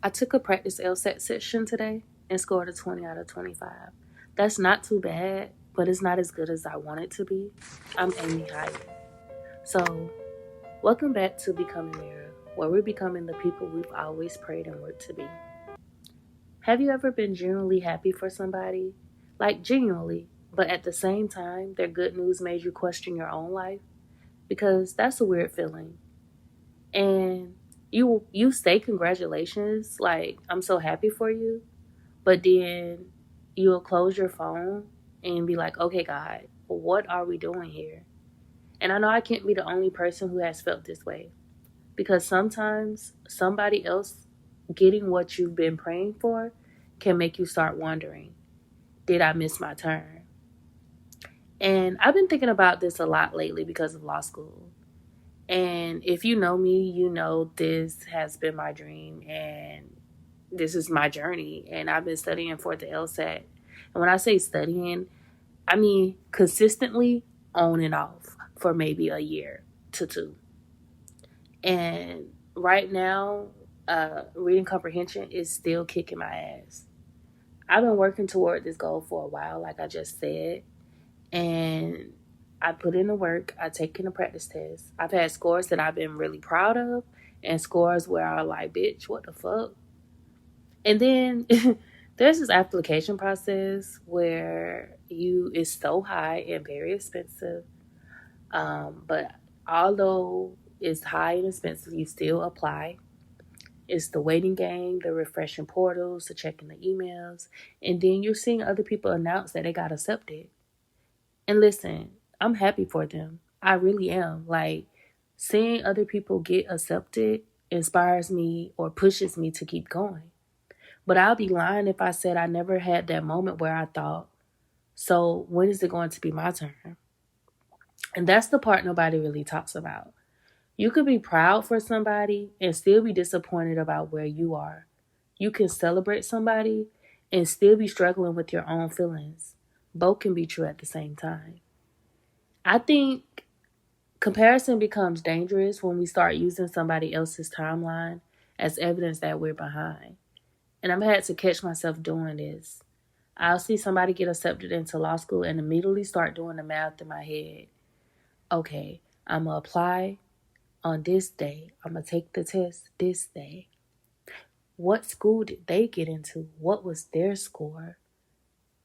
I took a practice LSAT session today and scored a 20 out of 25. That's not too bad, but it's not as good as I want it to be. I'm aiming higher. So, welcome back to Becoming Mirror, where we're becoming the people we've always prayed and worked to be. Have you ever been genuinely happy for somebody? Like, genuinely, but at the same time, their good news made you question your own life? Because that's a weird feeling. And you say congratulations, like, I'm so happy for you, but then you'll close your phone and be like, okay, God, what are we doing here? And I know I can't be the only person who has felt this way, because sometimes somebody else getting what you've been praying for can make you start wondering, did I miss my turn? And I've been thinking about this a lot lately because of law school. And if you know me, you know this has been my dream and this is my journey. And I've been studying for the LSAT. And when I say studying, I mean consistently on and off for maybe a year to two. And right now, reading comprehension is still kicking my ass. I've been working toward this goal for a while, like I just said. And I put in the work. I've taken the practice test. I've had scores that I've been really proud of and scores where I'm like, bitch, what the fuck? And then there's this application process where it's so high and very expensive. But although it's high and expensive, you still apply. It's the waiting game, the refreshing portals, the checking the emails, and then you're seeing other people announce that they got accepted. And listen, I'm happy for them. I really am. Like, seeing other people get accepted inspires me or pushes me to keep going. But I'll be lying if I said I never had that moment where I thought, so when is it going to be my turn? And that's the part nobody really talks about. You could be proud for somebody and still be disappointed about where you are. You can celebrate somebody and still be struggling with your own feelings. Both can be true at the same time. I think comparison becomes dangerous when we start using somebody else's timeline as evidence that we're behind. And I've had to catch myself doing this. I'll see somebody get accepted into law school and immediately start doing the math in my head. Okay, I'm going to apply on this day. I'm going to take the test this day. What school did they get into? What was their score?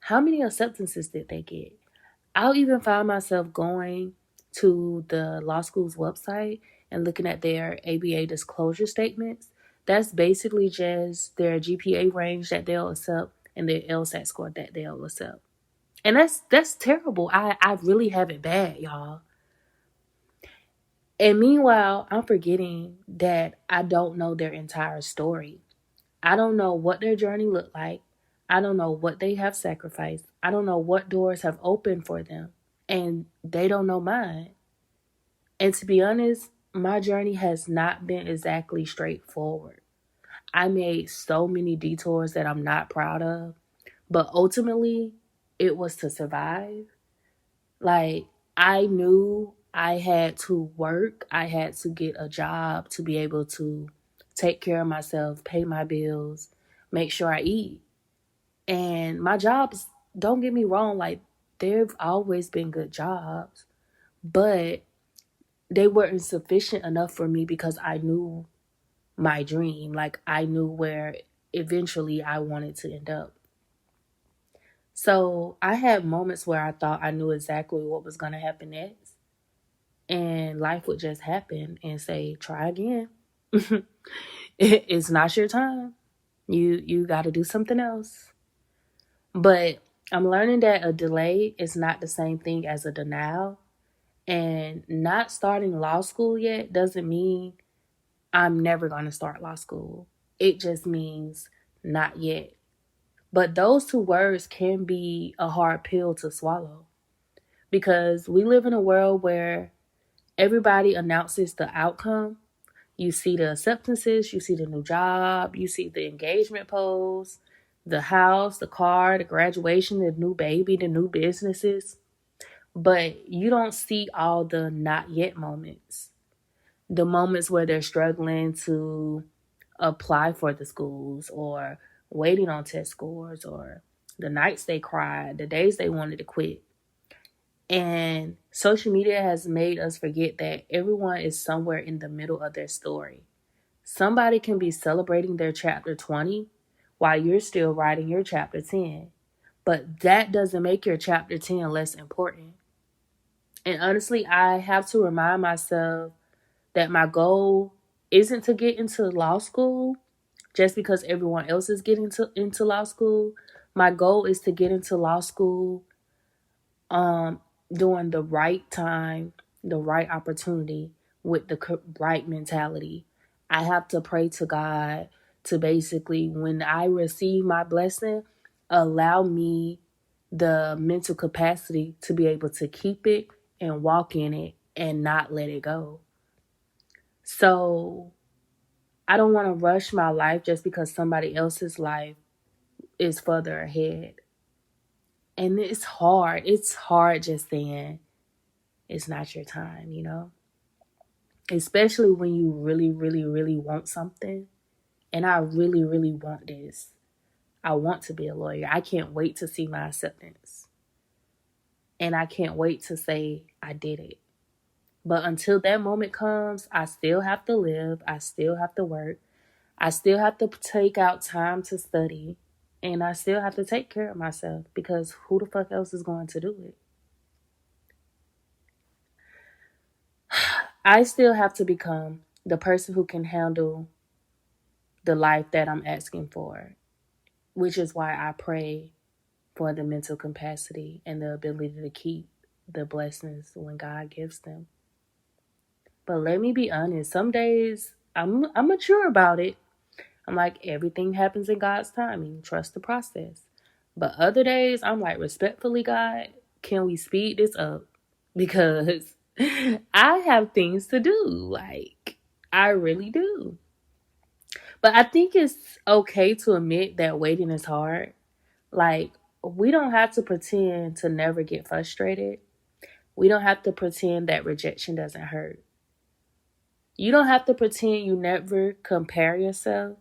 How many acceptances did they get? I'll even find myself going to the law school's website and looking at their ABA disclosure statements. That's basically just their GPA range that they'll accept and their LSAT score that they'll accept. And that's terrible. I really have it bad, y'all. And meanwhile, I'm forgetting that I don't know their entire story. I don't know what their journey looked like. I don't know what they have sacrificed. I don't know what doors have opened for them. And they don't know mine. And to be honest, my journey has not been exactly straightforward. I made so many detours that I'm not proud of, but ultimately, it was to survive. Like, I knew I had to work, I had to get a job to be able to take care of myself, pay my bills, make sure I eat. And my jobs, don't get me wrong, like, they've always been good jobs, but they weren't sufficient enough for me because I knew my dream. Like, I knew where eventually I wanted to end up. So I had moments where I thought I knew exactly what was going to happen next. And life would just happen and say, try again. It's not your time. You got to do something else. But I'm learning that a delay is not the same thing as a denial. And not starting law school yet doesn't mean I'm never going to start law school. It just means not yet. But those two words can be a hard pill to swallow because we live in a world where everybody announces the outcome. You see the acceptances, you see the new job, you see the engagement posts, the house, the car, the graduation, the new baby, the new businesses. But you don't see all the not yet moments. The moments where they're struggling to apply for the schools, or waiting on test scores, or the nights they cried, the days they wanted to quit. And social media has made us forget that everyone is somewhere in the middle of their story. Somebody can be celebrating their chapter 20 while you're still writing your chapter 10. But that doesn't make your chapter 10 less important. And honestly, I have to remind myself that my goal isn't to get into law school just because everyone else is getting into law school. My goal is to get into law school um, during the right time, the right opportunity, with the right mentality. I have to pray to God to basically, when I receive my blessing, allow me the mental capacity to be able to keep it and walk in it and not let it go. So I don't want to rush my life just because somebody else's life is further ahead. And it's hard. It's hard just saying it's not your time, you know? Especially when you really, really, really want something. And I really, really want this. I want to be a lawyer. I can't wait to see my acceptance. And I can't wait to say I did it. But until that moment comes, I still have to live. I still have to work. I still have to take out time to study. And I still have to take care of myself, because who the fuck else is going to do it? I still have to become the person who can handle the life that I'm asking for, which is why I pray for the mental capacity and the ability to keep the blessings when God gives them. But let me be honest, some days I'm mature about it. I'm like, everything happens in God's timing. Trust the process. But other days, I'm like, respectfully, God, can we speed this up? Because I have things to do. Like, I really do. But I think it's okay to admit that waiting is hard. Like, we don't have to pretend to never get frustrated. We don't have to pretend that rejection doesn't hurt. You don't have to pretend you never compare yourself.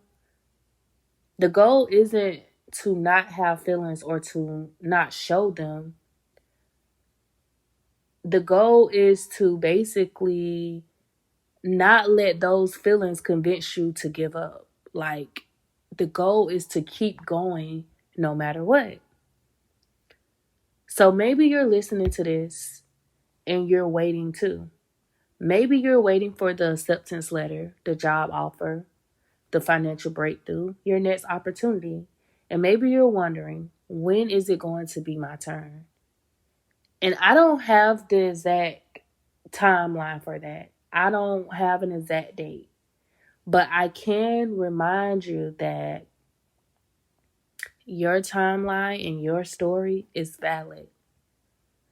The goal isn't to not have feelings or to not show them. The goal is to basically not let those feelings convince you to give up. Like, the goal is to keep going no matter what. So maybe you're listening to this and you're waiting too. Maybe you're waiting for the acceptance letter, the job offer, the financial breakthrough, your next opportunity. And maybe you're wondering, when is it going to be my turn? And I don't have the exact timeline for that. I don't have an exact date. But I can remind you that your timeline and your story is valid.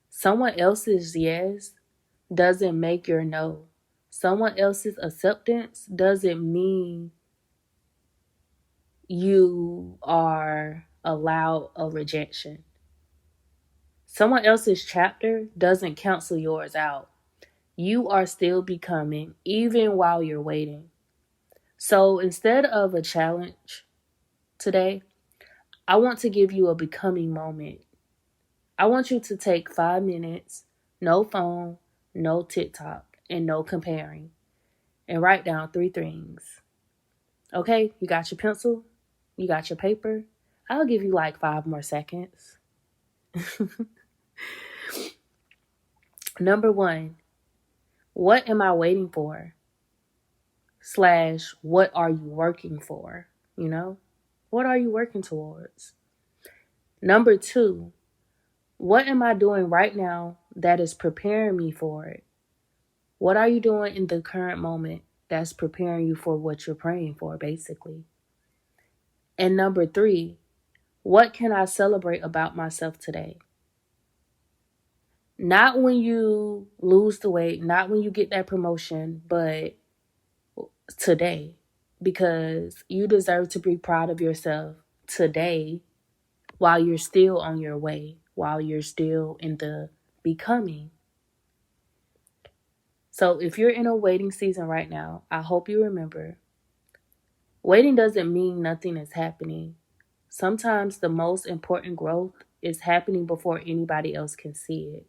Someone else's yes doesn't make your no. Someone else's acceptance doesn't mean you are allowed a rejection. Someone else's chapter doesn't cancel yours out. You are still becoming, even while you're waiting. So instead of a challenge today, I want to give you a becoming moment. I want you to take 5 minutes, no phone, no TikTok, and no comparing, and write down 3 things. Okay, you got your pencil? You got your paper? I'll give you like 5 more seconds. Number 1, what am I waiting for? / what are you working for? You know? What are you working towards? Number 2, what am I doing right now that is preparing me for it? What are you doing in the current moment that's preparing you for what you're praying for, basically? And number 3, what can I celebrate about myself today? Not when you lose the weight, not when you get that promotion, but today. Because you deserve to be proud of yourself today while you're still on your way, while you're still in the becoming. So if you're in a waiting season right now, I hope you remember, Waiting doesn't mean nothing is happening. Sometimes the most important growth is happening before anybody else can see it.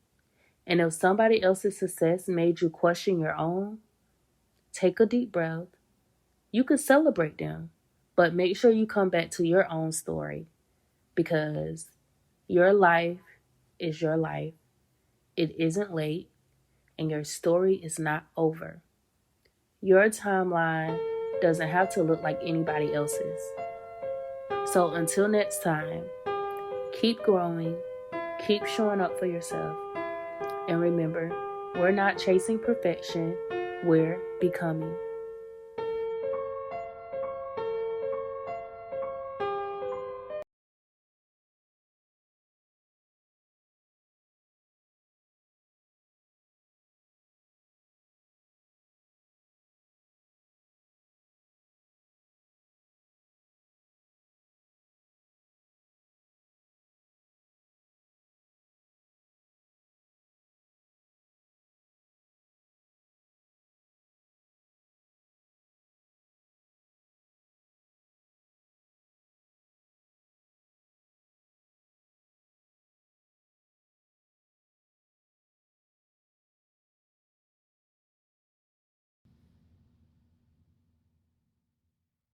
And if somebody else's success made you question your own, take a deep breath. You could celebrate them, but make sure you come back to your own story because your life is your life. It isn't late, and your story is not over. Your timeline doesn't have to look like anybody else's. So until next time, keep growing, keep showing up for yourself, and remember, we're not chasing perfection, we're becoming.